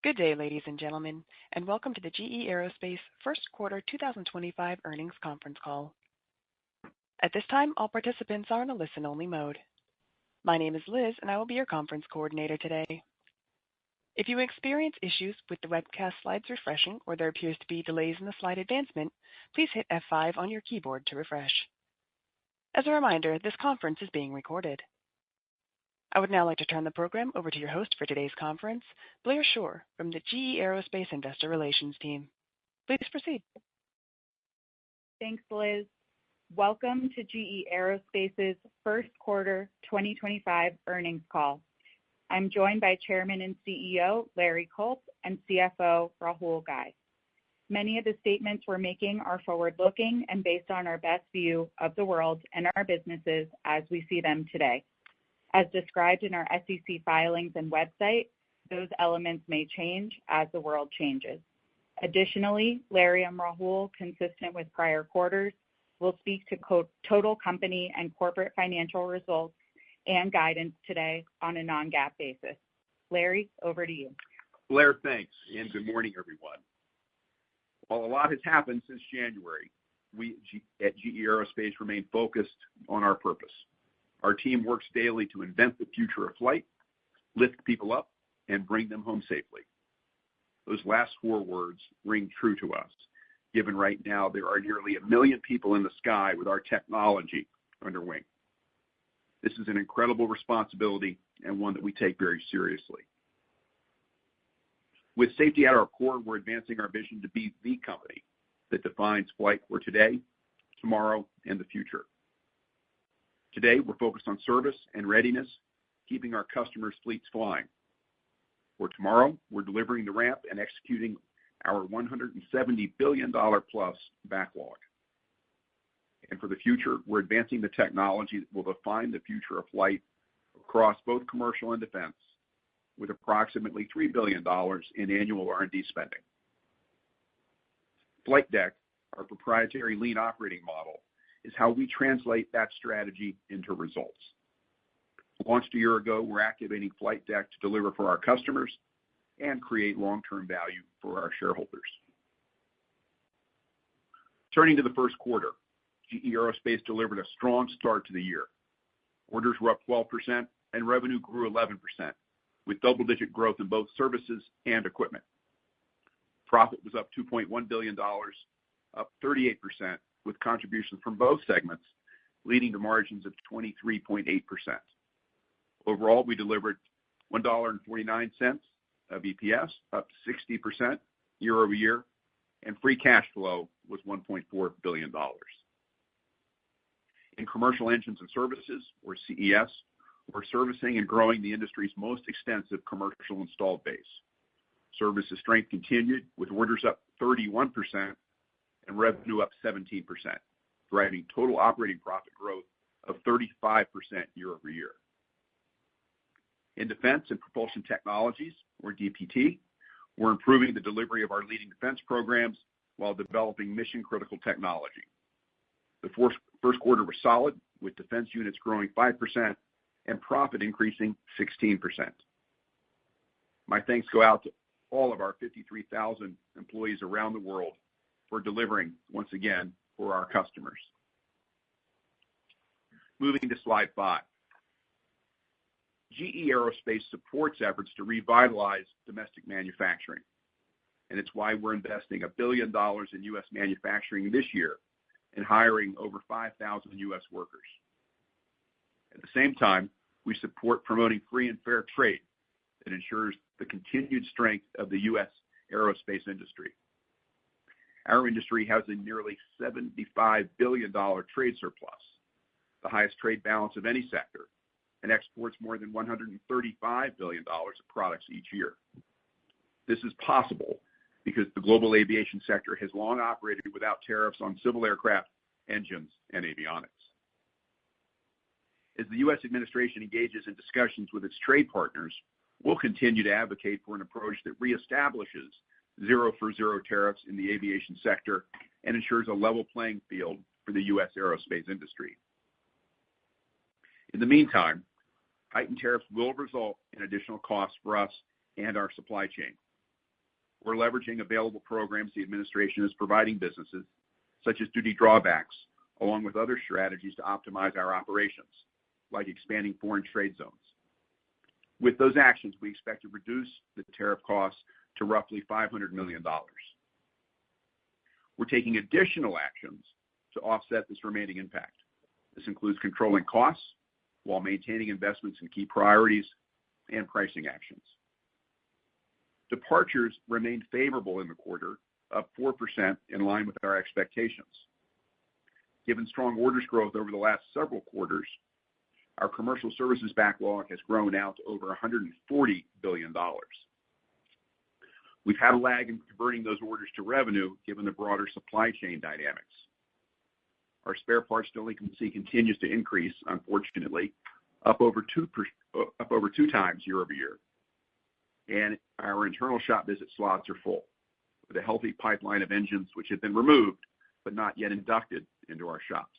Good day, ladies and gentlemen, and welcome to the GE Aerospace First Quarter 2025 Earnings Conference Call. At this time, all participants are in a listen-only mode. My name is Liz, and I will be your conference coordinator today. If you experience issues with the webcast slides refreshing or there appears to be delays in the slide advancement, please hit F5 on your keyboard to refresh. As a reminder, this conference is being recorded. I would now like to turn the program over to your host for today's conference, Blair Shore from the GE Aerospace Investor Relations team. Please proceed. Thanks, Liz. Welcome to GE Aerospace's First Quarter 2025 Earnings Call. I'm joined by Chairman and CEO Larry Culp and CFO Rahul Ghai. Many of the statements we're making are forward-looking and based on our best view of the world and our businesses as we see them today. As described in our SEC filings and website, those elements may change as the world changes. Additionally, Larry and Rahul, consistent with prior quarters, will speak to total company and corporate financial results and guidance today on a non-GAAP basis. Larry, over to you. Blair, thanks, and good morning, everyone. While a lot has happened since January, we at GE Aerospace remain focused on our purpose. Our team works daily to invent the future of flight, lift people up, and bring them home safely. Those last four words ring true to us, given right now there are nearly 1 million people in the sky with our technology under wing. This is an incredible responsibility and one that we take very seriously. With safety at our core, we're advancing our vision to be the company that defines flight for today, tomorrow, and the future. Today, we're focused on service and readiness, keeping our customers' fleets flying. For tomorrow, we're delivering the ramp and executing our $170 billion-plus backlog. And for the future, we're advancing the technology that will define the future of flight across both commercial and defense, with approximately $3 billion in annual R&D spending. Flight Deck, our proprietary lean operating model, is how we translate that strategy into results. Launched a year ago, we're activating Flight Deck to deliver for our customers and create long-term value for our shareholders. Turning to the first quarter, GE Aerospace delivered a strong start to the year. Orders were up 12% and revenue grew 11%, with double-digit growth in both services and equipment. Profit was up $2.1 billion, up 38%, with contributions from both segments, leading to margins of 23.8%. Overall, we delivered $1.49 of EPS, up 60% year over year, and free cash flow was $1.4 billion. In commercial engines and services, or CES, we're servicing and growing the industry's most extensive commercial installed base. Services strength continued, with orders up 31% and revenue up 17%, driving total operating profit growth of 35% year over year. In defense and propulsion technologies, or DPT, we're improving the delivery of our leading defense programs while developing mission-critical technology. The first quarter was solid, with defense units growing 5% and profit increasing 16%. My thanks go out to all of our 53,000 employees around the world for delivering, once again, for our customers. Moving to slide 5. GE Aerospace supports efforts to revitalize domestic manufacturing, and it's why we're investing $1 billion in U.S. manufacturing this year and hiring over 5,000 U.S. workers. At the same time, we support promoting free and fair trade that ensures the continued strength of the U.S. aerospace industry. Our industry has a nearly $75 billion trade surplus, the highest trade balance of any sector, and exports more than $135 billion of products each year. This is possible because the global aviation sector has long operated without tariffs on civil aircraft, engines, and avionics. As the U.S. administration engages in discussions with its trade partners, we'll continue to advocate for an approach that reestablishes zero-for-zero tariffs in the aviation sector and ensures a level playing field for the U.S. aerospace industry. In the meantime, heightened tariffs will result in additional costs for us and our supply chain. We're leveraging available programs the administration is providing businesses, such as duty drawbacks, along with other strategies to optimize our operations, like expanding foreign trade zones. With those actions, we expect to reduce the tariff costs to roughly $500 million. We're taking additional actions to offset this remaining impact. This includes controlling costs while maintaining investments in key priorities and pricing actions. Departures remained favorable in the quarter, up 4% in line with our expectations. Given strong orders growth over the last several quarters, our commercial services backlog has grown out to over $140 billion. We've had a lag in converting those orders to revenue given the broader supply chain dynamics. Our spare parts delinquency continues to increase, unfortunately, up over two times year over year. And our internal shop visit slots are full, with a healthy pipeline of engines which have been removed but not yet inducted into our shops.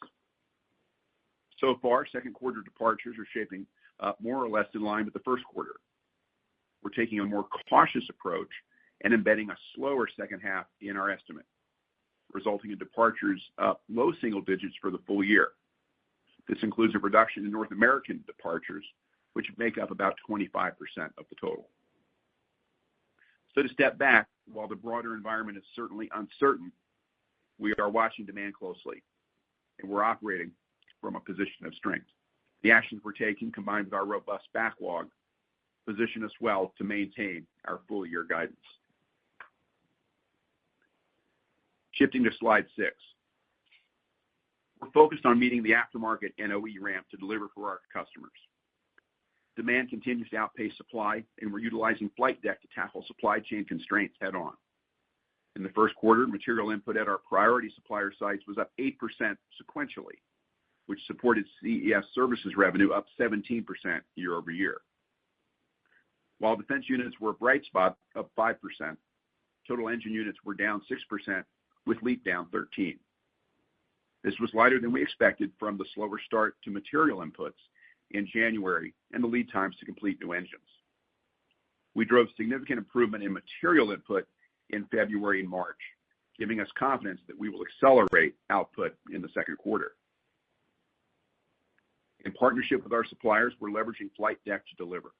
So far, second quarter departures are shaping up more or less in line with the first quarter. We're taking a more cautious approach and embedding a slower second half in our estimate, resulting in departures up low single digits for the full year. This includes a reduction in North American departures, which make up about 25% of the total. So to step back, while the broader environment is certainly uncertain, we are watching demand closely, and we're operating from a position of strength. The actions we're taking, combined with our robust backlog, position us well to maintain our full-year guidance. Shifting to slide 6. We're focused on meeting the aftermarket and OE ramp to deliver for our customers. Demand continues to outpace supply, and we're utilizing flight deck to tackle supply chain constraints head-on. In the first quarter, material input at our priority supplier sites was up 8% sequentially, which supported CES services revenue up 17% year over year. While defense units were a bright spot, up 5%, total engine units were down 6%, with LEAP down 13%. This was lighter than we expected from the slower start to material inputs in January and the lead times to complete new engines. We drove significant improvement in material input in February and March, giving us confidence that we will accelerate output in the second quarter. In partnership with our suppliers, we're leveraging flight deck to deliver.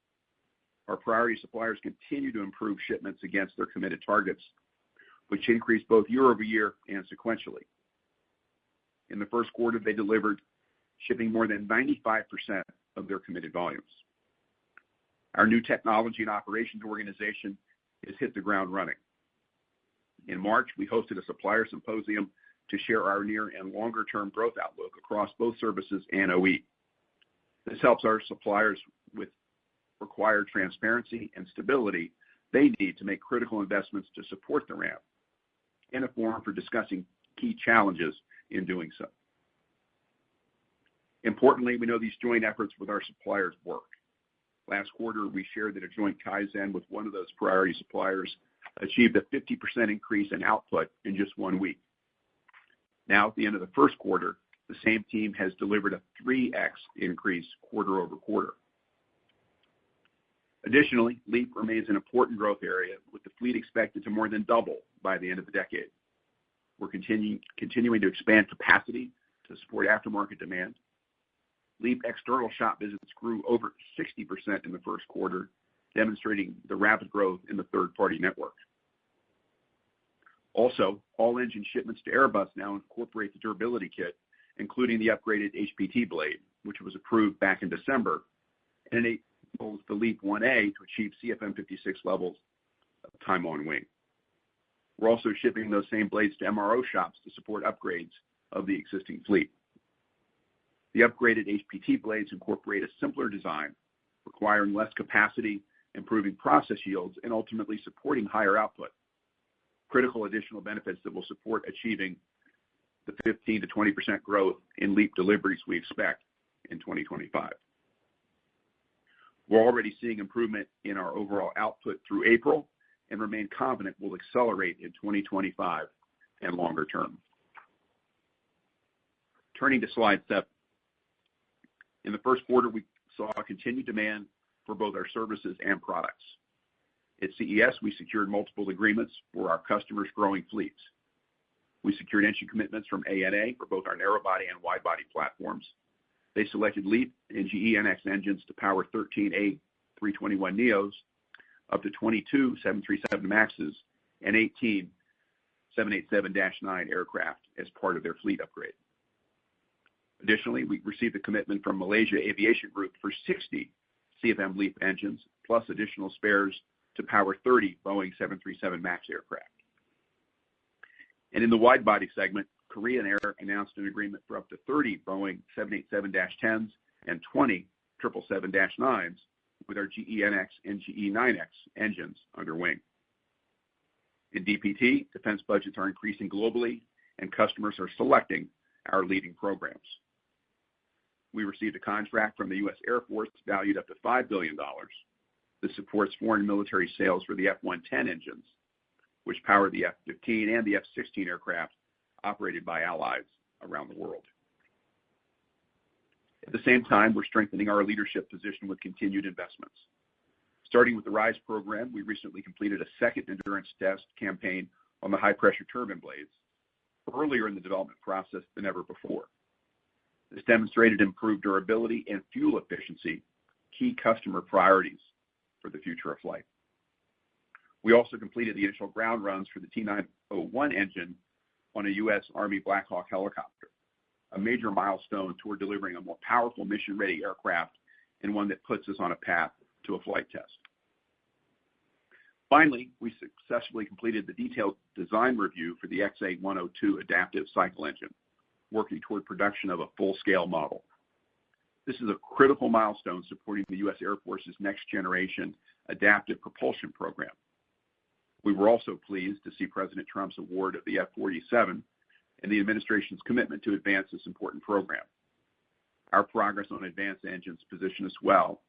Our priority suppliers continue to improve shipments against their committed targets, which increased both year over year and sequentially. In the first quarter, they delivered, shipping more than 95% of their committed volumes. Our new technology and operations organization has hit the ground running. In March, we hosted a supplier symposium to share our near and longer-term growth outlook across both services and OE. This helps our suppliers with required transparency and stability they need to make critical investments to support the ramp, and a forum for discussing key challenges in doing so. Importantly, we know these joint efforts with our suppliers work. Last quarter, we shared that a joint Kaizen with one of those priority suppliers achieved a 50% increase in output in just 1 week. Now, at the end of the first quarter, the same team has delivered a 3x increase quarter over quarter. Additionally, LEAP remains an important growth area, with the fleet expected to more than double by the end of the decade. We're continuing to expand capacity to support aftermarket demand. LEAP external shop visits grew over 60% in the first quarter, demonstrating the rapid growth in the third-party network. Also, all engine shipments to Airbus now incorporate the durability kit, including the upgraded HPT blade, which was approved back in December, and enables the LEAP 1A to achieve CFM56 levels of time on wing. We're also shipping those same blades to MRO shops to support upgrades of the existing fleet. The upgraded HPT blades incorporate a simpler design, requiring less capacity, improving process yields, and ultimately supporting higher output. Critical additional benefits that will support achieving the 15 to 20% growth in LEAP deliveries we expect in 2025. We're already seeing improvement in our overall output through April and remain confident we'll accelerate in 2025 and longer term. Turning to slide 7. In the first quarter, we saw continued demand for both our services and products. At CES, we secured multiple agreements for our customers' growing fleets. We secured engine commitments from ANA for both our narrow-body and wide-body platforms. They selected LEAP and GE NX engines to power 13 A321neos, up to 22 737 MAXes, and 18 787-9 aircraft as part of their fleet upgrade. Additionally, we received a commitment from Malaysia Aviation Group for 60 CFM LEAP engines, plus additional spares to power 30 Boeing 737 MAX aircraft. And in the wide-body segment, Korean Air announced an agreement for up to 30 Boeing 787-10s and 20 777-9s with our GE NX and GE 9X engines under wing. In DPT, defense budgets are increasing globally, and customers are selecting our leading programs. We received a contract from the U.S. Air Force valued up to $5 billion that supports foreign military sales for the F-110 engines, which power the F-15 and the F-16 aircraft operated by allies around the world. At the same time, we're strengthening our leadership position with continued investments. Starting with the RISE program, we recently completed a second endurance test campaign on the high-pressure turbine blades, earlier in the development process than ever before. This demonstrated improved durability and fuel efficiency, key customer priorities for the future of flight. We also completed the initial ground runs for the T901 engine on a U.S. Army Black Hawk helicopter, a major milestone toward delivering a more powerful mission-ready aircraft and one that puts us on a path to a flight test. Finally, we successfully completed the detailed design review for the XA102 adaptive cycle engine, working toward production of a full-scale model. This is a critical milestone supporting the U.S. Air Force's next-generation adaptive propulsion program. We were also pleased to see President Trump's award of the F-47 and the administration's commitment to advance this important program. Our progress on advanced engines position us well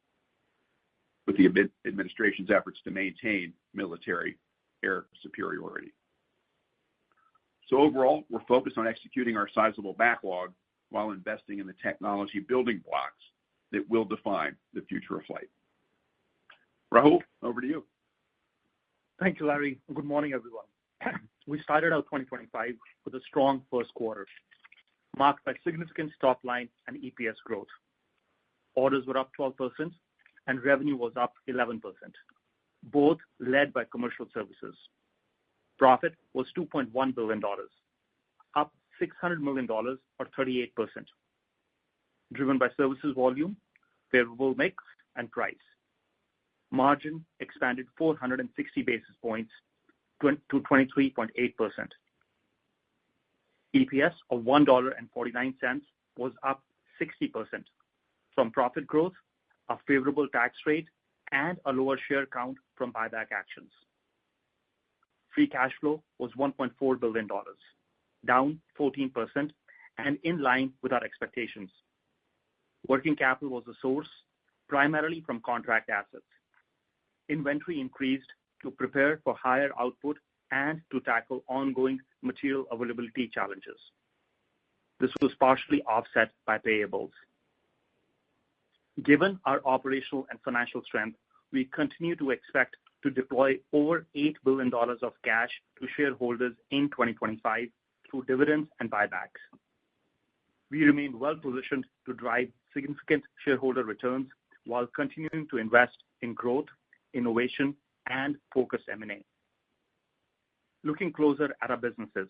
with the administration's efforts to maintain military air superiority. So overall, we're focused on executing our sizable backlog while investing in the technology building blocks that will define the future of flight. Rahul, over to you. Thank you, Larry. Good morning, everyone. We started out 2025 with a strong first quarter, marked by significant top line and EPS growth. Orders were up 12%, and revenue was up 11%, both led by commercial services. Profit was $2.1 billion, up $600 million or 38%, driven by services volume, favorable mix, and price. Margin expanded 460 basis points to 23.8%. EPS of $1.49 was up 60% from profit growth, a favorable tax rate, and a lower share count from buyback actions. Free cash flow was $1.4 billion, down 14% and in line with our expectations. Working capital was a source, primarily from contract assets. Inventory increased to prepare for higher output and to tackle ongoing material availability challenges. This was partially offset by payables. Given our operational and financial strength, we continue to expect to deploy over $8 billion of cash to shareholders in 2025 through dividends and buybacks. We remain well-positioned to drive significant shareholder returns while continuing to invest in growth, innovation, and focused M&A. Looking closer at our businesses,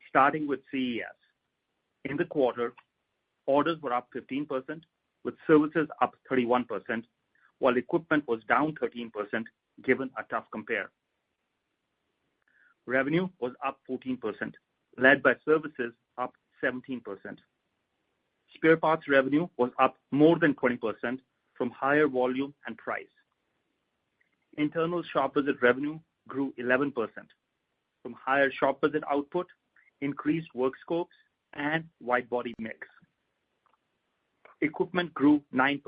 starting with CES. In the quarter, orders were up 15%, with services up 31%, while equipment was down 13% given a tough compare. Revenue was up 14%, led by services up 17%. Spare parts revenue was up more than 20% from higher volume and price. Internal shop visit revenue grew 11% from higher shop visit output, increased work scopes, and wide-body mix. Equipment grew 9%,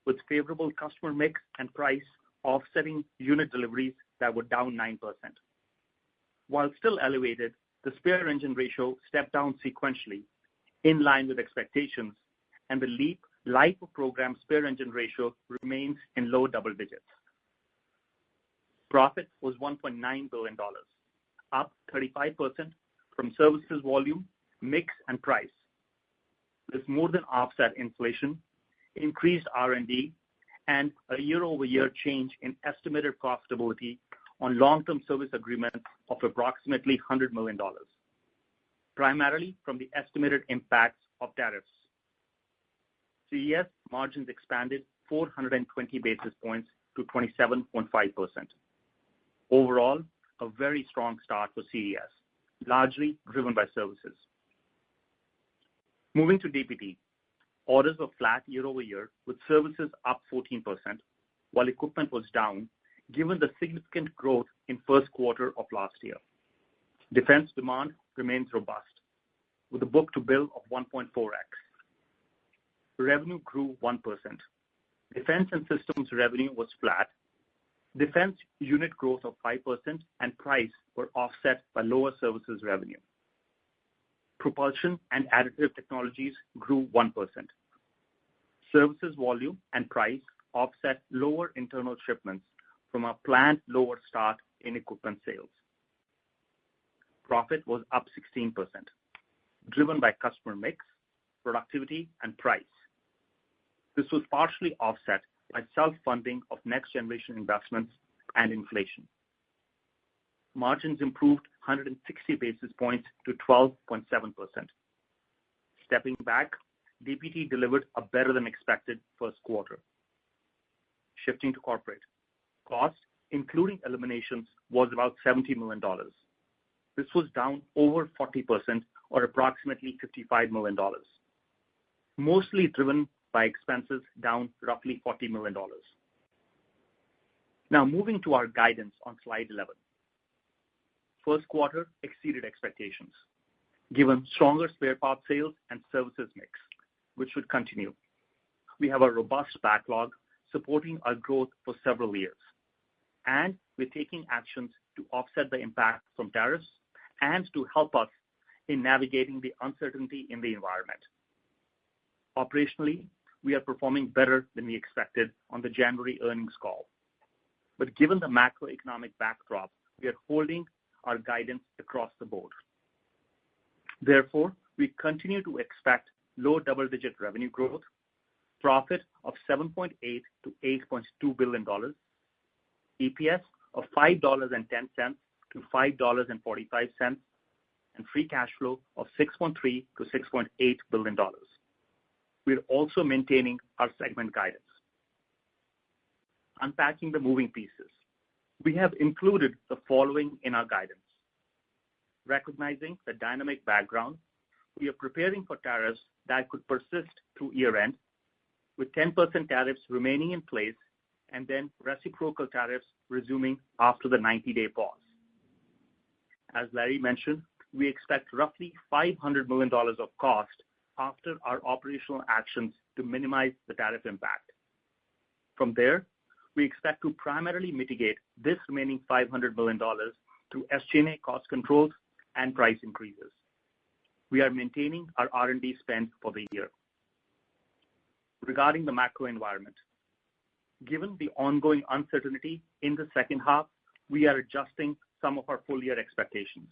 with favorable customer mix and price offsetting unit deliveries that were down 9%. While still elevated, the spare engine ratio stepped down sequentially, in line with expectations, and the LEAP life of program spare engine ratio remains in low double digits. Profit was $1.9 billion, up 35% from services volume, mix, and price. This more than offset inflation, increased R&D, and a year-over-year change in estimated profitability on long-term service agreements of approximately $100 million, primarily from the estimated impacts of tariffs. CES margins expanded 420 basis points to 27.5%. Overall, a very strong start for CES, largely driven by services. Moving to DPT, orders were flat year-over-year, with services up 14%, while equipment was down, given the significant growth in first quarter of last year. Defense demand remains robust, with a book-to-bill of 1.4x. Revenue grew 1%. Defense and systems revenue was flat. Defense unit growth of 5% and price were offset by lower services revenue. Propulsion and additive technologies grew 1%. Services volume and price offset lower internal shipments from a planned lower start in equipment sales. Profit was up 16%, driven by customer mix, productivity, and price. This was partially offset by self-funding of next-generation investments and inflation. Margins improved 160 basis points to 12.7%. Stepping back, DPT delivered a better-than-expected first quarter. Shifting to corporate, cost, including eliminations, was about $70 million. This was down over 40%, or approximately $55 million, mostly driven by expenses down roughly $40 million. Now, moving to our guidance on slide 11. First quarter exceeded expectations, given stronger spare part sales and services mix, which should continue. We have a robust backlog supporting our growth for several years, and we're taking actions to offset the impact from tariffs and to help us in navigating the uncertainty in the environment. Operationally, we are performing better than we expected on the January earnings call. But given the macroeconomic backdrop, we are holding our guidance across the board. Therefore, we continue to expect low double-digit revenue growth, profit of $7.8 to $8.2 billion, EPS of $5.10 to $5.45, and free cash flow of $6.3 to $6.8 billion. We're also maintaining our segment guidance. Unpacking the moving pieces, we have included the following in our guidance. Recognizing the dynamic background, we are preparing for tariffs that could persist through year-end, with 10% tariffs remaining in place and then reciprocal tariffs resuming after the 90-day pause. As Larry mentioned, we expect roughly $500 million of cost after our operational actions to minimize the tariff impact. From there, we expect to primarily mitigate this remaining $500 million through SG&A cost controls and price increases. We are maintaining our R&D spend for the year. Regarding the macro environment, given the ongoing uncertainty in the second half, we are adjusting some of our full-year expectations.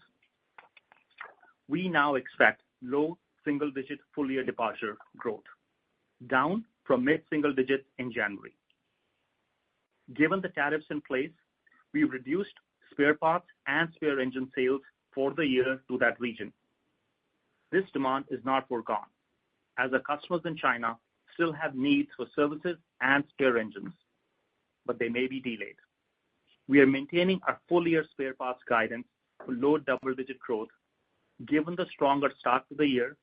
We now expect low single-digit full-year departure growth, down from mid-single digits in January. Given the tariffs in place, we reduced spare parts and spare engine sales for the year to that region. This demand is not foregone, as our customers in China still have needs for services and spare engines, but they may be delayed. We are maintaining our full-year spare parts guidance for low double-digit growth, given the stronger start to the year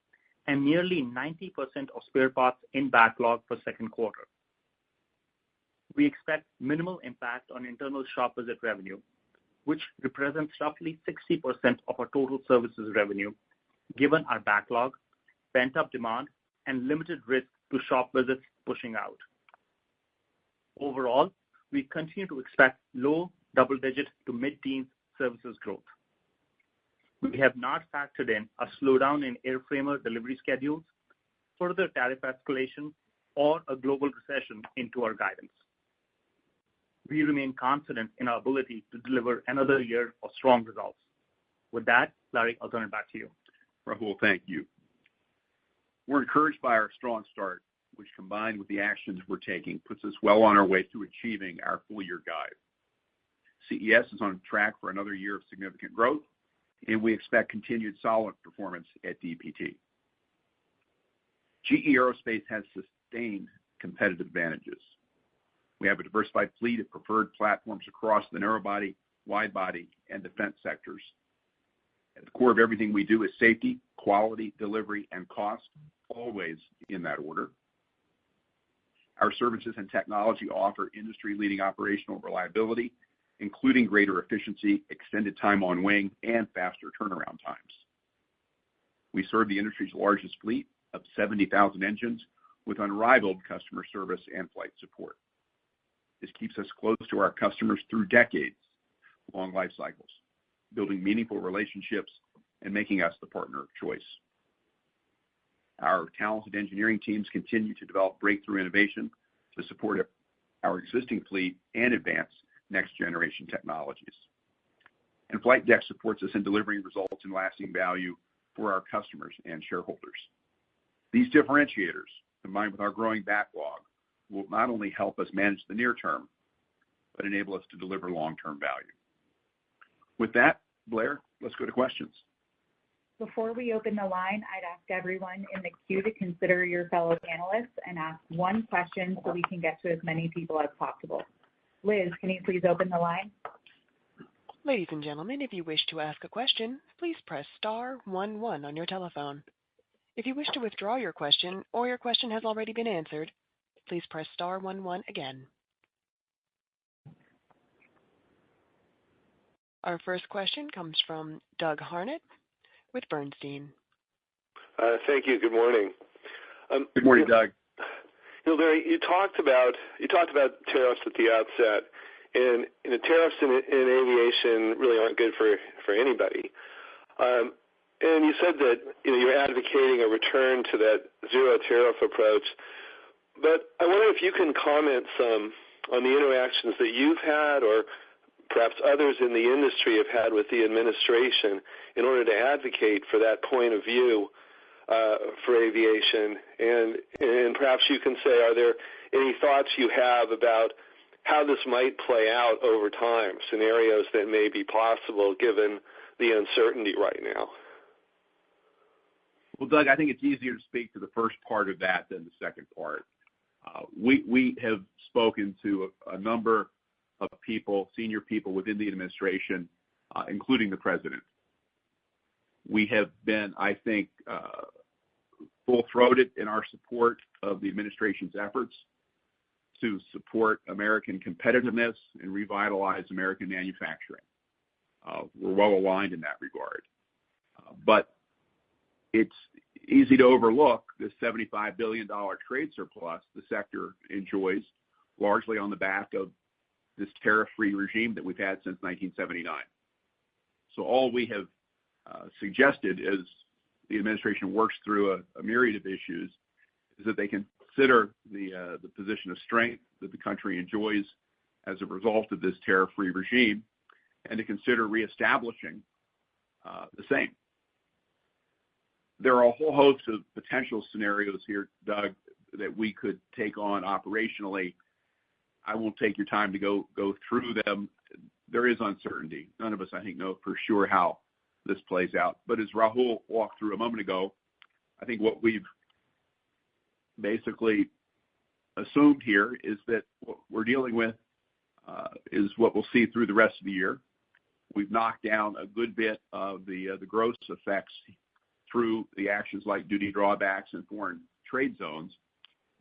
and nearly 90% of spare parts in backlog for second quarter. We expect minimal impact on internal shop visit revenue, which represents roughly 60% of our total services revenue, given our backlog, pent-up demand, and limited risk to shop visits pushing out. Overall, we continue to expect low double-digit to mid-teens services growth. We have not factored in a slowdown in airframer delivery schedules, further tariff escalation, or a global recession into our guidance. we remain confident in our ability to deliver another year of strong results. With that, Larry, I'll turn it back to you. Rahul, thank you. We're encouraged by our strong start, which combined with the actions we're taking puts us well on our way to achieving our full-year guide. CES is on track for another year of significant growth, and we expect continued solid performance at DPT. GE Aerospace has sustained competitive advantages. We have a diversified fleet of preferred platforms across the narrow-body, wide-body, and defense sectors. At the core of everything we do is safety, quality, delivery, and cost, always in that order. Our services and technology offer industry-leading operational reliability, including greater efficiency, extended time on wing, and faster turnaround times. We serve the industry's largest fleet of 70,000 engines with unrivaled customer service and flight support. This keeps us close to our customers through decades-long life cycles, building meaningful relationships and making us the partner of choice. Our talented engineering teams continue to develop breakthrough innovation to support our existing fleet and advance next-generation technologies. And Flight Deck supports us in delivering results and lasting value for our customers and shareholders. These differentiators, combined with our growing backlog, will not only help us manage the near term, but enable us to deliver long-term value. With that, Blair, let's go to questions. Before we open the line, I'd ask everyone in the queue to consider your fellow panelists and ask one question so we can get to as many people as possible. Liz, can you please open the line? Ladies and gentlemen, if you wish to ask a question, please press star 11 on your telephone. If you wish to withdraw your question or your question has already been answered, please press star 11 again. Our first question comes from Doug Harned with Bernstein. Thank you. Good morning. Good morning, Doug. Larry, you talked about tariffs at the outset, and tariffs in aviation really aren't good for anybody. And you said that you're advocating a return to that zero tariff approach. But I wonder if you can comment some on the interactions that you've had, or perhaps others in the industry have had with the administration in order to advocate for that point of view for aviation. And perhaps you can say, are there any thoughts you have about how this might play out over time, scenarios that may be possible given the uncertainty right now? Well, Doug, I think it's easier to speak to the first part of that than the second part. We have spoken to a number of people, senior people within the administration, including the president. We have been, I think, full-throated in our support of the administration's efforts to support American competitiveness and revitalize American manufacturing. We're well aligned in that regard. But it's easy to overlook the $75 billion trade surplus the sector enjoys, largely on the back of this tariff-free regime that we've had since 1979. So all we have suggested as the administration works through a myriad of issues is that they consider the position of strength that the country enjoys as a result of this tariff-free regime, and to consider reestablishing the same. There are a whole host of potential scenarios here, Doug, that we could take on operationally. I won't take your time to go through them. There is uncertainty. None of us, I think, know for sure how this plays out. But as Rahul walked through a moment ago, I think what we've basically assumed here is that what we're dealing with is what we'll see through the rest of the year. We've knocked down a good bit of the gross effects through the actions like duty drawbacks and foreign trade zones,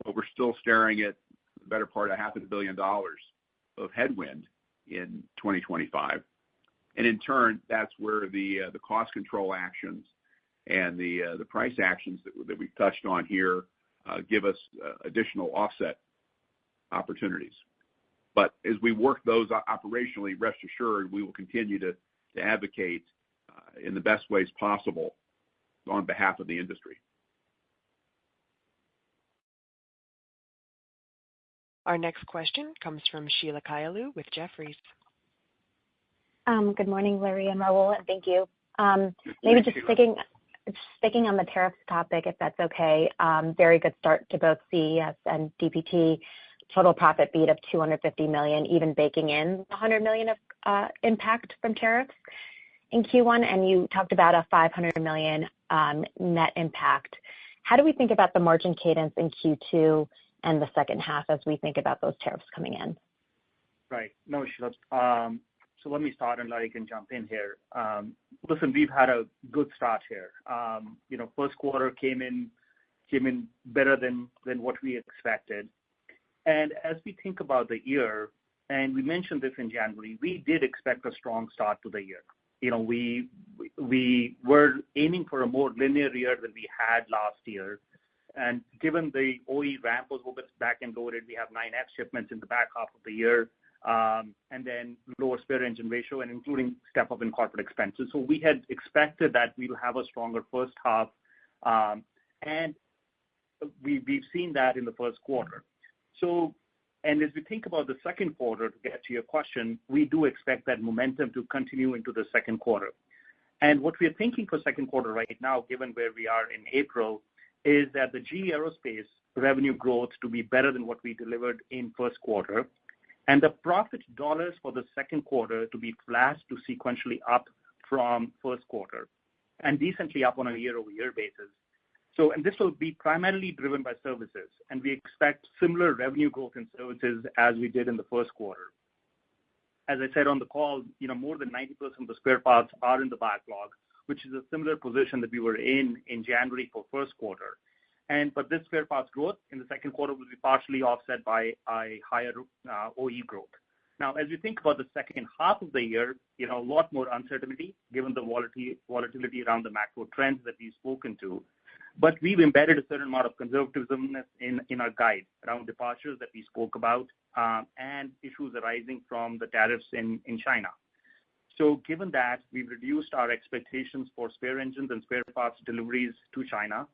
but we're still staring at the better part of $500 million of headwind in 2025. And in turn, that's where the cost control actions and the price actions that we've touched on here give us additional offset opportunities. But as we work those operationally, rest assured, we will continue to advocate in the best ways possible on behalf of the industry. Our next question comes from Sheila Kahyaoglu with Jefferies. Good morning, Larry and Rahul, and thank you. Maybe just sticking on the tariffs topic, if that's okay. Very good start to both CES and DPT. Total profit beat of $250 million, even baking in $100 million of impact from tariffs in Q1, and you talked about a $500 million net impact. How do we think about the margin cadence in Q2 and the second half as we think about those tariffs coming in? Right. No, Sheila. So let me start, and Larry can jump in here. Listen, we've had a good start here. First quarter came in better than what we expected. And as we think about the year, and we mentioned this in January, we did expect a strong start to the year. We were aiming for a more linear year than we had last year. And given the OE ramp was a little bit back-end loaded, we have 9X shipments in the back half of the year, and then lower spare engine ratio, and including step-up in corporate expenses. So we had expected that we will have a stronger first half, and we've seen that in the first quarter. And as we think about the second quarter, to get to your question, we do expect that momentum to continue into the second quarter. And what we're thinking for second quarter right now, given where we are in April, is that the GE Aerospace revenue growth to be better than what we delivered in first quarter, and the profit dollars for the second quarter to be flat to sequentially up from first quarter, and decently up on a year-over-year basis. And this will be primarily driven by services, and we expect similar revenue growth in services as we did in the first quarter. As I said on the call, more than 90% of the spare parts are in the backlog, which is a similar position that we were in January for first quarter. But this spare parts growth in the second quarter will be partially offset by a higher OE growth. Now, as we think about the second half of the year, a lot more uncertainty given the volatility around the macro trends that we've spoken to. But we've embedded a certain amount of conservatism in our guide around departures that we spoke about, and issues arising from the tariffs in China. So given that, we've reduced our expectations for spare engines and spare parts deliveries to China.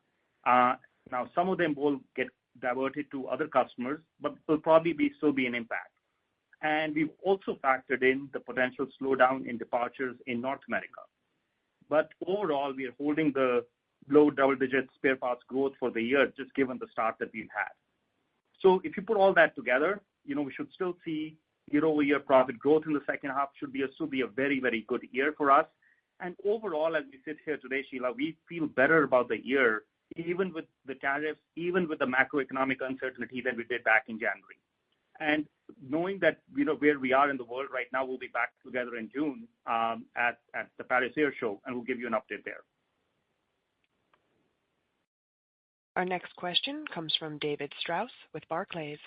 Now, some of them will get diverted to other customers, but will probably still be an impact. And we've also factored in the potential slowdown in departures in North America. But overall, we are holding the low double-digit spare parts growth for the year, just given the start that we've had. So if you put all that together, we should still see year-over-year profit growth in the second half. Should still be a very, very good year for us. And overall, as we sit here today, Sheila, we feel better about the year, even with the tariffs, even with the macroeconomic uncertainty than we did back in January. And knowing that where we are in the world right now, we'll be back together in June at the Paris Air Show, and we'll give you an update there. Our next question comes from David Strauss with Barclays.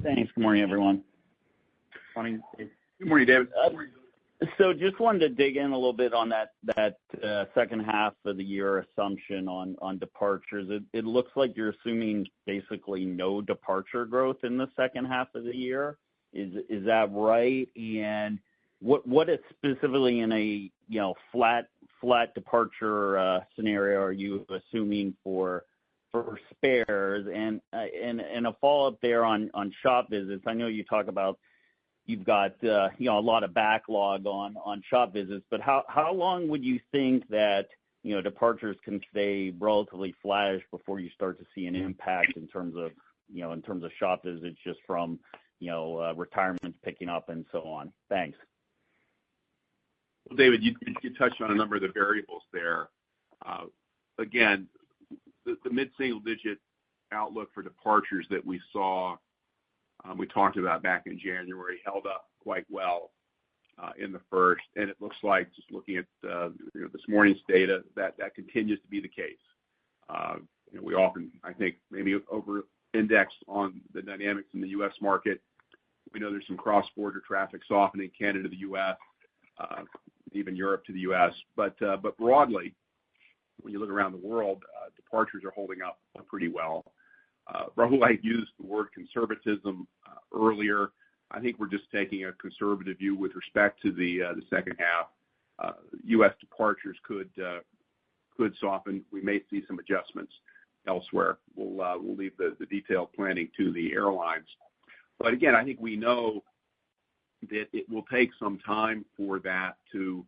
Thanks. Good morning, everyone. Morning. Good morning, David. So just wanted to dig in a little bit on that second half of the year assumption on departures. It looks like you're assuming basically no departure growth in the second half of the year. Is that right? And what is specifically in a flat departure scenario are you assuming for spares? And a follow-up there on shop visits. I know you talk about you've got a lot of backlog on shop visits, but how long would you think that departures can stay relatively flattish before you start to see an impact in terms of shop visits just from retirements picking up and so on? Thanks. Well, David, you touched on a number of the variables there. Again, the mid-single-digit outlook for departures that we saw, we talked about back in January, held up quite well in the first, and it looks like, just looking at this morning's data, that continues to be the case. We often, I think, maybe over-index on the dynamics in the U.S. market. We know there's some cross-border traffic softening, Canada to the U.S., even Europe to the U.S. But broadly, when you look around the world, departures are holding up pretty well. Rahul, I used the word conservatism earlier. I think we're just taking a conservative view with respect to the second half. U.S. departures could soften. We may see some adjustments. elsewhere. We'll leave the detailed planning to the airlines. But again, I think we know that it will take some time for that to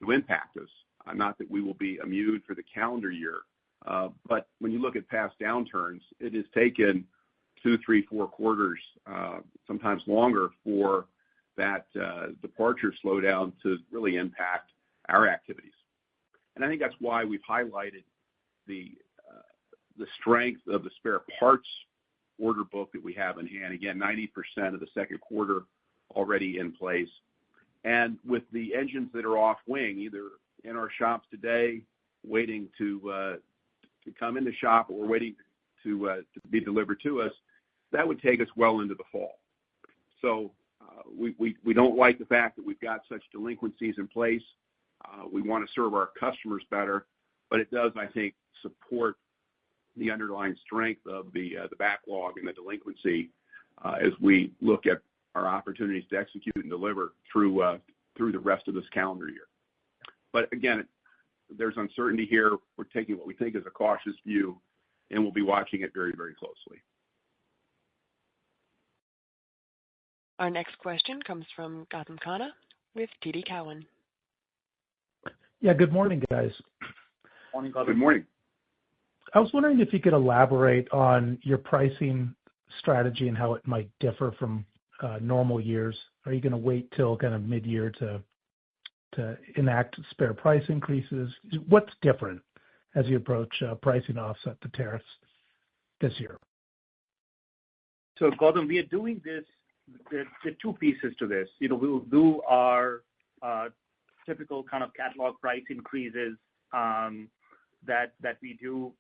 impact us. Not that we will be immune for the calendar year, but when you look at past downturns, it has taken 2, 3, 4 quarters, sometimes longer, for that departure slowdown to really impact our activities. And I think that's why we've highlighted the strength of the spare parts order book that we have in hand. Again, 90% of the second quarter already in place. And with the engines that are off wing, either in our shops today, waiting to come in the shop, or waiting to be delivered to us, that would take us well into the fall. So we don't like the fact that we've got such delinquencies in place. We want to serve our customers better, but it does, I think, support the underlying strength of the backlog and the delinquency as we look at our opportunities to execute and deliver through the rest of this calendar year. But again, there's uncertainty here. We're taking what we think is a cautious view, and we'll be watching it very, very closely. Our next question comes from Gautam Khanna with TD Cowen. Yeah, good morning, guys. Morning, Gautam. Good morning. I was wondering if you could elaborate on your pricing strategy and how it might differ from normal years. Are you going to wait till kind of mid-year to enact spare price increases? What's different as you approach pricing to offset the tariffs this year? So, Gautam, we are doing this. There are 2 pieces to this. We will do our typical kind of catalog price increases that we do,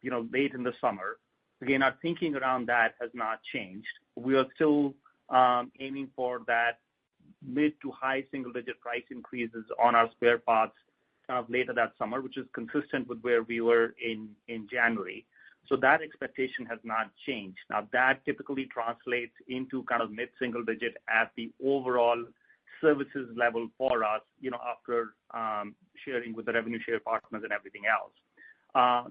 late in the summer. Again, our thinking around that has not changed. We are still aiming for that mid to high single-digit price increases on our spare parts kind of later that summer, which is consistent with where we were in January. So that expectation has not changed. Now, that typically translates into kind of mid-single-digit at the overall services level for us, after sharing with the revenue share partners and everything else.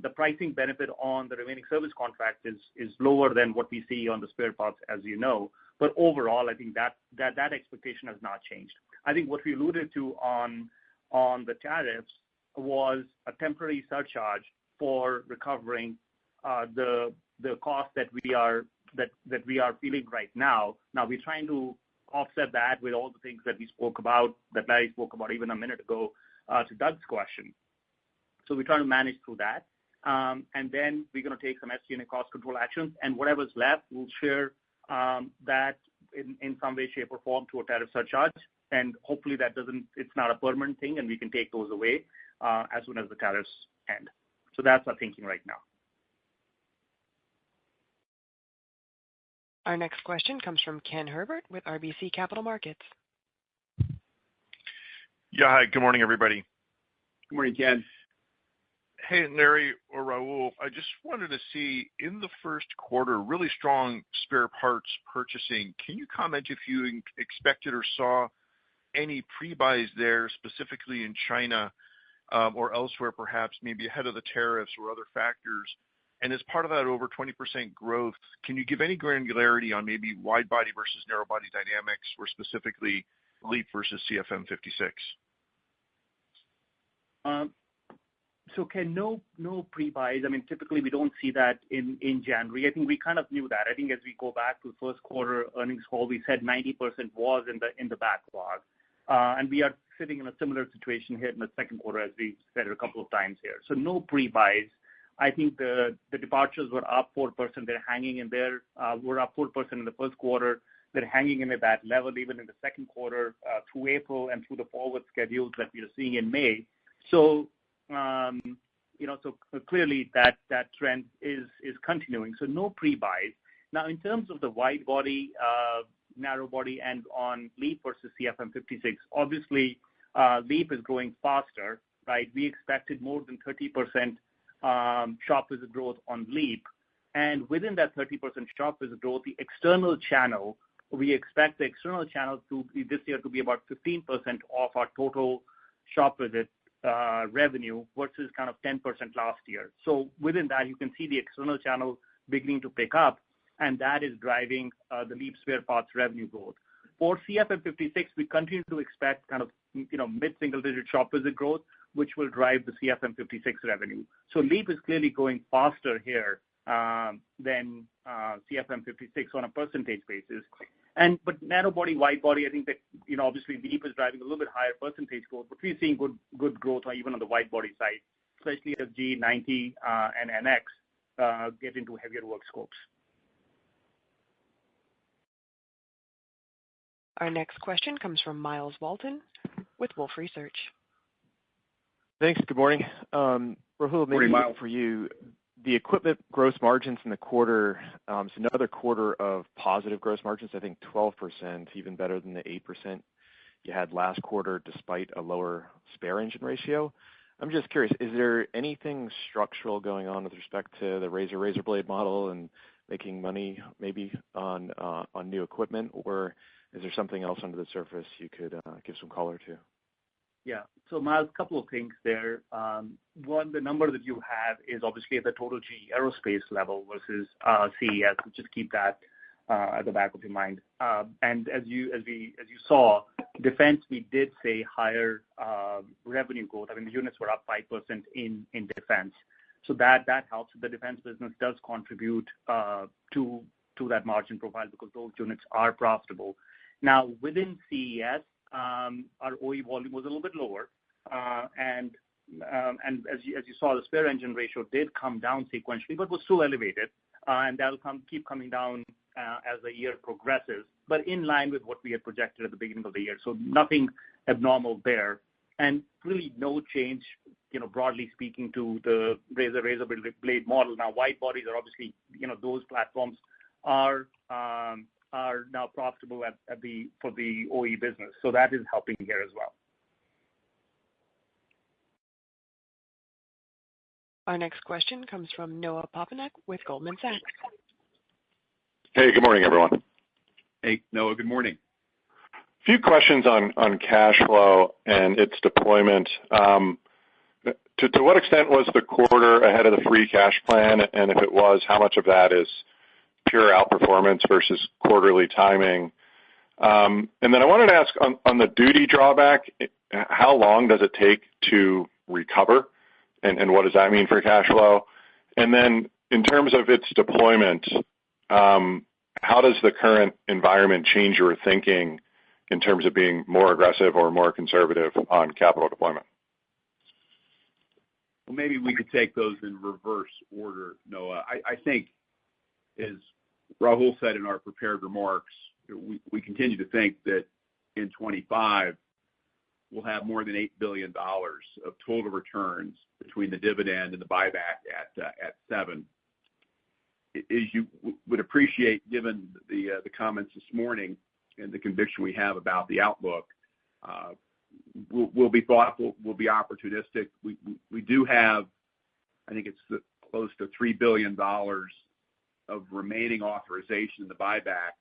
The pricing benefit on the remaining service contract is lower than what we see on the spare parts, as you know. But overall, I think that expectation has not changed. I think what we alluded to on the tariffs was a temporary surcharge for recovering the cost that we are feeling right now. Now, we're trying to offset that with all the things that Larry spoke about even a minute ago to Doug's question. So we're trying to manage through that. And then we're going to take some SG&A cost control actions, and whatever's left, we'll share that in some way, shape, or form to a tariff surcharge. And hopefully it's not a permanent thing, and we can take those away as soon as the tariffs end. So that's our thinking right now. Our next question comes from Ken Herbert with RBC Capital Markets. Yeah, hi. Good morning, everybody. Good morning, Ken. Hey, Larry or Rahul, I just wanted to see, in the first quarter, really strong spare parts purchasing. Can you comment if you expected or saw any pre-buys there, specifically in China or elsewhere, perhaps maybe ahead of the tariffs or other factors? And as part of that over 20% growth, can you give any granularity on maybe wide-body versus narrow-body dynamics, or specifically LEAP versus CFM56? So, Ken, no pre-buys. I mean, typically we don't see that in January. I think we kind of knew that. I think as we go back to the first quarter earnings call, we said 90% was in the backlog. And we are sitting in a similar situation here in the second quarter, as we said a couple of times here. So no pre-buys. I think the departures were up 4%. They're hanging in there. We're up 4% in the first quarter. They're hanging in at that level even in the second quarter through April and through the forward schedules that we are seeing in May. So, so clearly that trend is continuing. So no pre-buys. Now, in terms of the wide body, narrow body, and on LEAP versus CFM56, obviously LEAP is growing faster, right? We expected more than 30% shop visit growth on LEAP. And within that 30% shop visit growth, the external channel, we expect the external channel to be this year to be about 15% of our total shop visit revenue versus kind of 10% last year. So within that, you can see the external channel beginning to pick up, and that is driving the LEAP spare parts revenue growth. For CFM56, we continue to expect kind of mid-single-digit shop visit growth, which will drive the CFM56 revenue. So LEAP is clearly going faster here than CFM56 on a percentage basis. But narrow body, wide body, I think that obviously LEAP is driving a little bit higher percentage growth, but we're seeing good growth even on the wide body side, especially as G90 and NX get into heavier work scopes. Our next question comes from Miles Walton with Wolfe Research. Thanks. Good morning. Rahul, maybe for you, the equipment gross margins in the quarter, it's another quarter of positive gross margins, I think 12%, even better than the 8% you had last quarter, despite a lower spare engine ratio. I'm just curious, is there anything structural going on with respect to the razor blade model and making money maybe on new equipment, or is there something else under the surface you could give some color to? Yeah. So, Miles, a couple of things there. One, the number that you have is obviously at the total GE Aerospace level versus CES. So just keep that at the back of your mind. And as you saw, defense, we did say higher revenue growth. I mean, the units were up 5% in defense. So that helps. The defense business does contribute to that margin profile because those units are profitable. Now, within CES, our OE volume was a little bit lower, and as you saw, the spare engine ratio did come down sequentially, but was still elevated, and that'll keep coming down as the year progresses, but in line with what we had projected at the beginning of the year. So nothing abnormal there, and really no change, broadly speaking, to the razor blade model. Now, wide bodies are obviously, those platforms are now profitable for the OE business. So that is helping here as well. Our next question comes from Noah Poponak with Goldman Sachs. Hey, good morning, everyone. Hey, Noah, good morning. A few questions on cash flow and its deployment. To what extent was the quarter ahead of the free cash plan? And if it was, how much of that is pure outperformance versus quarterly timing? And then I wanted to ask on the duty drawback, how long does it take to recover? And what does that mean for cash flow? And then in terms of its deployment, how does the current environment change your thinking in terms of being more aggressive or more conservative on capital deployment? Well, maybe we could take those in reverse order, Noah. I think, as Rahul said in our prepared remarks, we continue to think that in 25 we'll have more than $8 billion of total returns between the dividend and the buyback at 7. As you would appreciate, given the comments this morning and the conviction we have about the outlook, we'll be thoughtful, we'll be opportunistic. We do have, I think it's close to $3 billion of remaining authorization in the buyback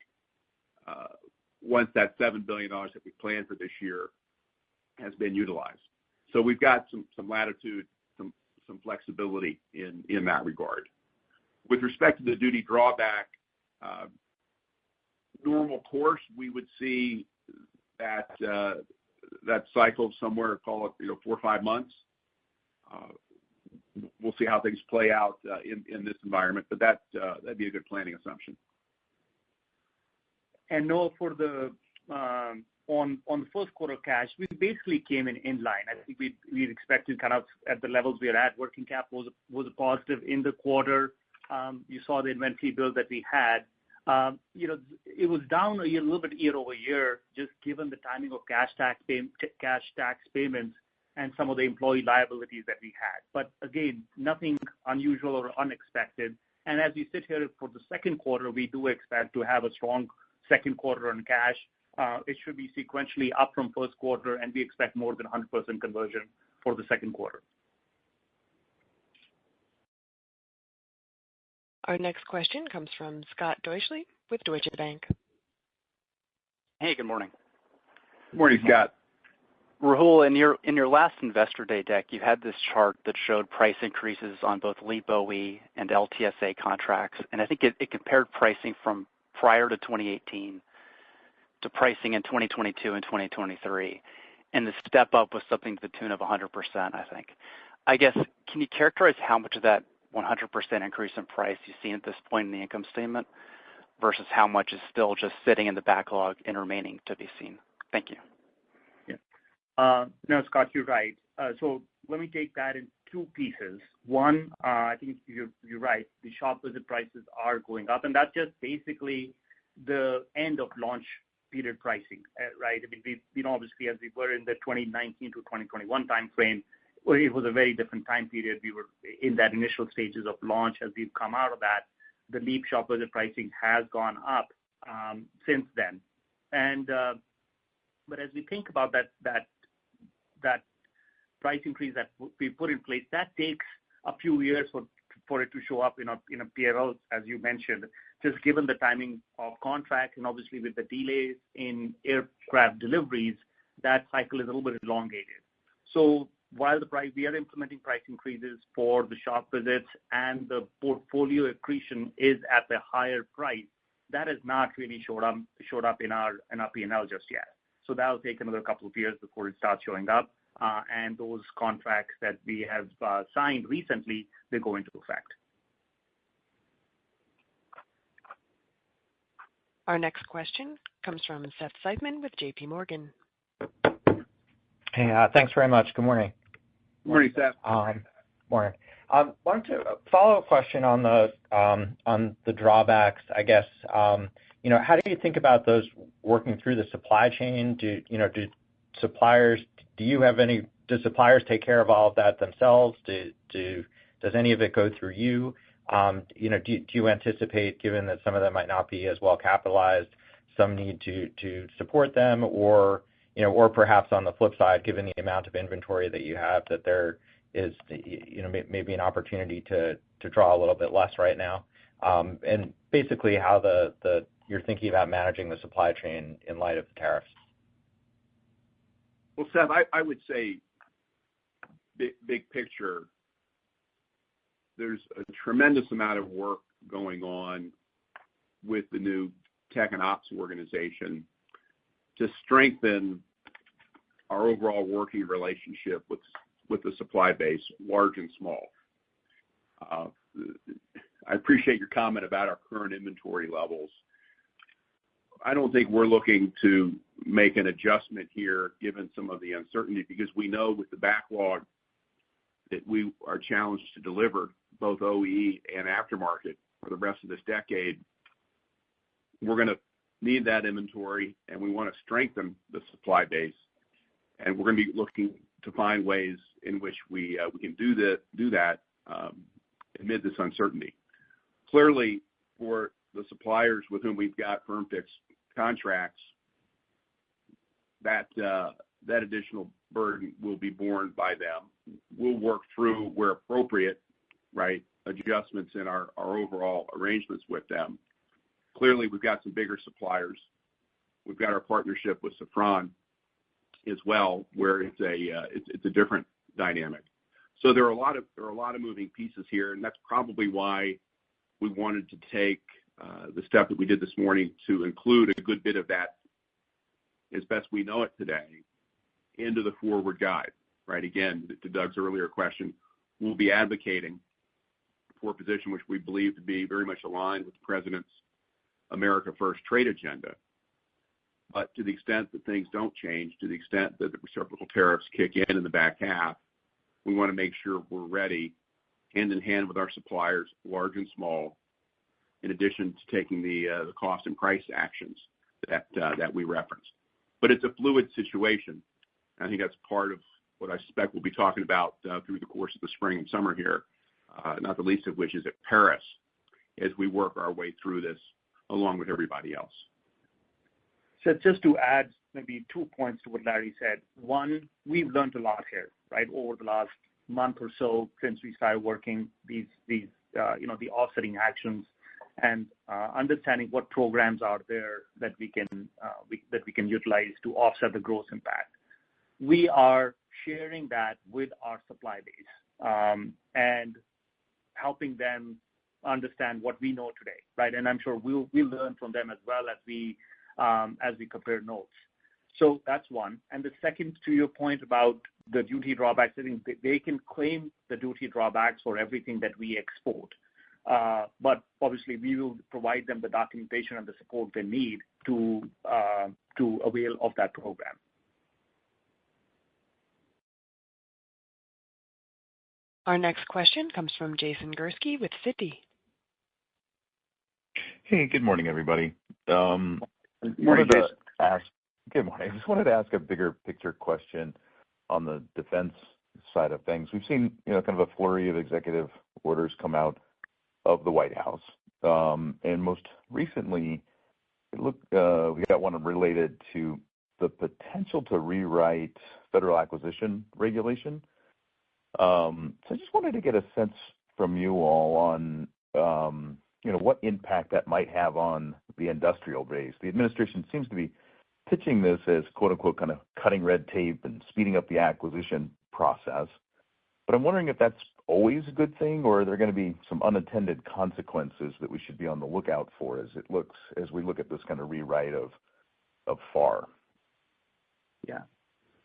once that $7 billion that we planned for this year has been utilized. So we've got some latitude, some flexibility in that regard. With respect to the duty drawback, normal course, we would see that cycle somewhere, call it 4 or 5 months. We'll see how things play out in this environment, but that'd be a good planning assumption. And Noah, for the on the first quarter cash, we basically came in line. I think we'd expected kind of at the levels we are at. Working cap was a positive in the quarter. You saw the inventory build that we had. It was down a little bit year over year, just given the timing of cash tax payments and some of the employee liabilities that we had. But again, nothing unusual or unexpected. And as we sit here for the second quarter, we do expect to have a strong second quarter on cash. It should be sequentially up from first quarter, and we expect more than 100% conversion for the second quarter. Our next question comes from Scott Deuschle with Deutsche Bank. Hey, good morning. Good morning, Scott. Rahul, in your last Investor Day deck, you had this chart that showed price increases on both LEAP OE and LTSA contracts, and I think it compared pricing from prior to 2018 to pricing in 2022 and 2023, and the step up was something to the tune of 100%, I think. I guess, can you characterize how much of that 100% increase in price you've seen at this point in the income statement versus how much is still just sitting in the backlog and remaining to be seen? Thank you. No, Scott, you're right. So let me take that in two pieces. One, I think you're right. The shop visit prices are going up, and that's just basically the end of launch period pricing, right? I mean, we obviously, as we were in the 2019 to 2021 timeframe, it was a very different time period. We were in that initial stages of launch. As we've come out of that, the LEAP shop visit pricing has gone up since then. And but as we think about that price increase that we put in place, that takes a few years for it to show up in a PRL, as you mentioned, just given the timing of contracts and obviously with the delays in aircraft deliveries, that cycle is a little bit elongated. So while we are implementing price increases for the shop visits and the portfolio accretion is at the higher price, that has not really showed up in our P&L just yet. So that will take another couple of years before it starts showing up. And those contracts that we have signed recently, they go into effect. Our next question comes from Seth Seifman with J.P. Morgan. Hey, thanks very much. Good morning. Good morning, Seth. Morning. Wanted to follow a question on the drawbacks. I guess how do you think about those working through the supply chain? Do suppliers take care of all of that themselves? Does any of it go through you? Do you anticipate, given that some of them might not be as well capitalized, some need to support them, or perhaps on the flip side, given the amount of inventory that you have, that there is maybe an opportunity to draw a little bit less right now, and basically how you're thinking about managing the supply chain in light of the tariffs. Well, Seth, I would say big picture, there's a tremendous amount of work going on with the new tech and ops organization to strengthen our overall working relationship with the supply base, large and small. I appreciate your comment about our current inventory levels. I don't think we're looking to make an adjustment here given some of the uncertainty, because we know with the backlog that we are challenged to deliver both OE and aftermarket for the rest of this decade. We're going to need that inventory, and we want to strengthen the supply base, and we're going to be looking to find ways in which we can do that amid this uncertainty. Clearly, for the suppliers with whom we've got firm fixed contracts, that additional burden will be borne by them. We'll work through, where appropriate, right, adjustments in our overall arrangements with them. Clearly, we've got some bigger suppliers. We've got our partnership with Safran as well, where it's a different dynamic. So there are a lot of moving pieces here, and that's probably why we wanted to take the step that we did this morning to include a good bit of that, as best we know it today, into the forward guide, right? Again, to Doug's earlier question, we'll be advocating for a position which we believe to be very much aligned with the President's America First trade agenda. But to the extent that things don't change, to the extent that the reciprocal tariffs kick in the back half, we want to make sure we're ready, hand in hand with our suppliers, large and small, in addition to taking the cost and price actions that we referenced. But it's a fluid situation. I think that's part of what I suspect we'll be talking about through the course of the spring and summer here, not the least of which is at Paris, as we work our way through this along with everybody else. So just to add maybe 2 points to what Larry said. One, we've learned a lot here, right, over the last month or so since we started working the offsetting actions and understanding what programs are there that we can utilize to offset the gross impact. we are sharing that with our supply base and helping them understand what we know today, right? And I'm sure we'll learn from them as well as we compare notes. So that's one. And the second, to your point about the duty drawbacks, I think they can claim the duty drawbacks for everything that we export. But obviously, we will provide them the documentation and the support they need to avail of that program. Our next question comes from Jason Gursky with Citi. Hey, good morning, everybody. Good morning, Jason. Good morning. I just wanted to ask a bigger picture question on the defense side of things. We've seen, kind of a flurry of executive orders come out of the White House, and most recently, we got one related to the potential to rewrite federal acquisition regulation. So I just wanted to get a sense from you all on, what impact that might have on the industrial base. The administration seems to be pitching this as quote unquote kind of cutting red tape and speeding up the acquisition process. But I'm wondering if that's always a good thing, or are there going to be some unintended consequences that we should be on the lookout for as we look at this kind of rewrite of FAR? Yeah.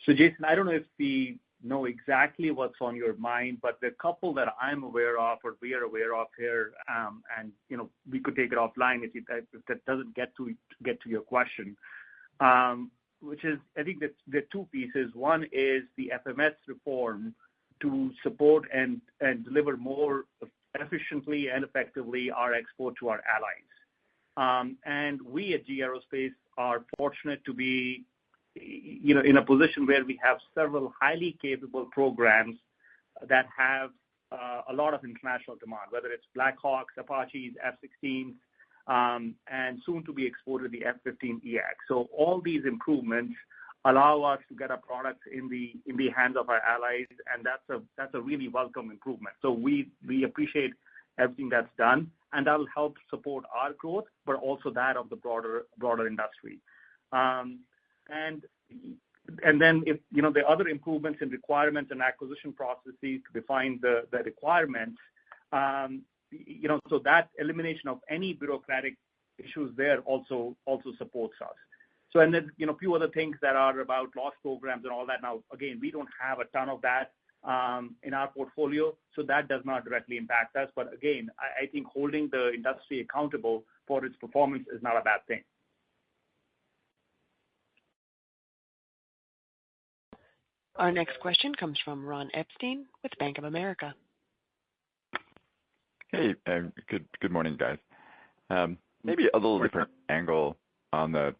So Jason, I don't know if we know exactly what's on your mind, but the couple that I'm aware of or we are aware of here, and we could take it offline if that doesn't get to your question, which is, I think that there are two pieces. One is the FMS reform to support and deliver more efficiently and effectively our export to our allies. And we at GE Aerospace are fortunate to be in a position where we have several highly capable programs that have a lot of international demand, whether it's Black Hawks, Apaches, F-16s, and soon to be exported the F-15EX. So all these improvements allow us to get our products in the hands of our allies, and that's a really welcome improvement. So we appreciate everything that's done, and that'll help support our growth, but also that of the broader industry. And then if the other improvements in requirements and acquisition processes to define the requirements, so that elimination of any bureaucratic issues there also supports us. So and then a few other things that are about loss programs and all that. Now again, we don't have a ton of that in our portfolio, so that does not directly impact us. But again, I think holding the industry accountable for its performance is not a bad thing. Our next question comes from Ron Epstein with Bank of America. Hey, good morning, guys. Maybe a little different angle on the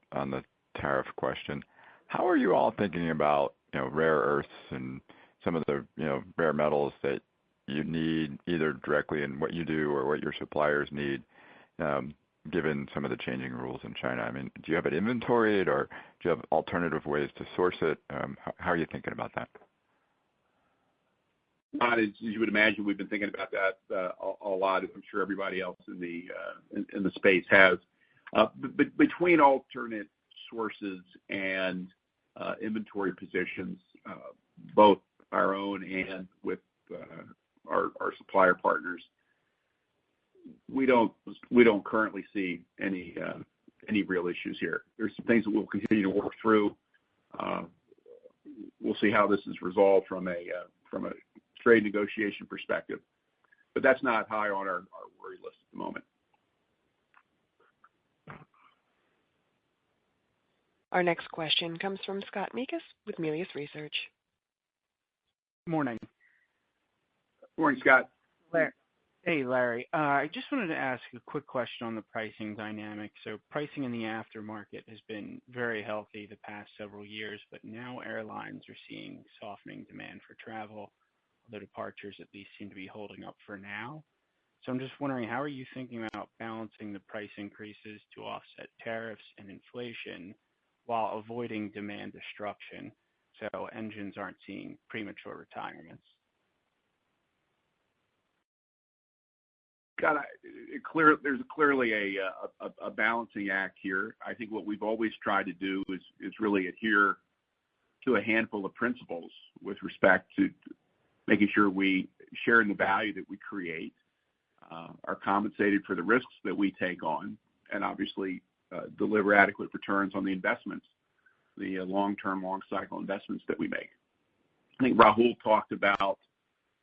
tariff question. How are you all thinking about rare earths and some of the rare metals that you need either directly in what you do or what your suppliers need, given some of the changing rules in China? I mean, do you have it inventoried, or do you have alternative ways to source it? How are you thinking about that? As you would imagine, we've been thinking about that a lot, as I'm sure everybody else in the space has. But between alternate sources and inventory positions, both our own and with our supplier partners, we don't currently see any real issues here. There's some things that we'll continue to work through. We'll see how this is resolved from a trade negotiation perspective, but that's not high on our worry list at the moment. Our next question comes from Scott Mikus with Melius Research. Morning. Morning, Scott. Hey, Larry. I just wanted to ask a quick question on the pricing dynamic. So pricing in the aftermarket has been very healthy the past several years, but now airlines are seeing softening demand for travel. The departures at least seem to be holding up for now. So I'm just wondering, how are you thinking about balancing the price increases to offset tariffs and inflation while avoiding demand destruction so engines aren't seeing premature retirements? God, there's clearly a balancing act here. I think what we've always tried to do is really adhere to a handful of principles with respect to making sure we share in the value that we create, are compensated for the risks that we take on, and obviously deliver adequate returns on the investments, the long-term, long-cycle investments that we make. I think Rahul talked about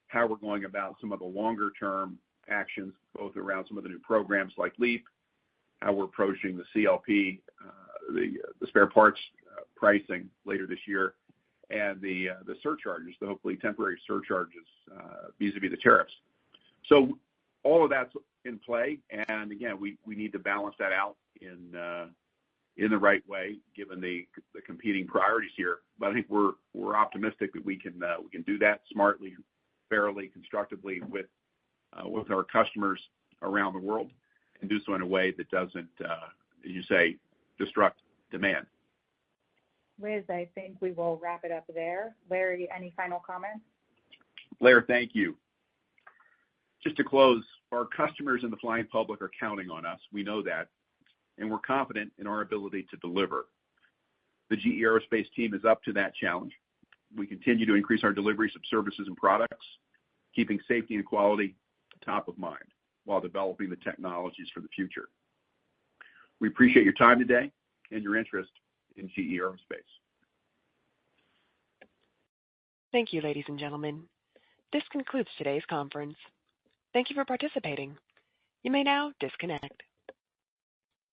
how we're going about some of the longer-term actions, both around some of the new programs like LEAP, how we're approaching the CLP, the spare parts pricing later this year, and the surcharges, the hopefully temporary surcharges vis-a-vis the tariffs. So all of that's in play, and again, we need to balance that out in the right way, given the competing priorities here. But I think we're optimistic that we can do that smartly, fairly, constructively with our customers around the world, and do so in a way that doesn't, as you say, disrupt demand. Liz, I think we will wrap it up there. Larry, any final comments? Blair, thank you. Just to close, our customers and the flying public are counting on us. We know that, and we're confident in our ability to deliver. The GE Aerospace team is up to that challenge. We continue to increase our deliveries of services and products, keeping safety and quality top of mind while developing the technologies for the future. We appreciate your time today and your interest in GE Aerospace. Thank you, ladies and gentlemen. This concludes today's conference. Thank you for participating. You may now disconnect.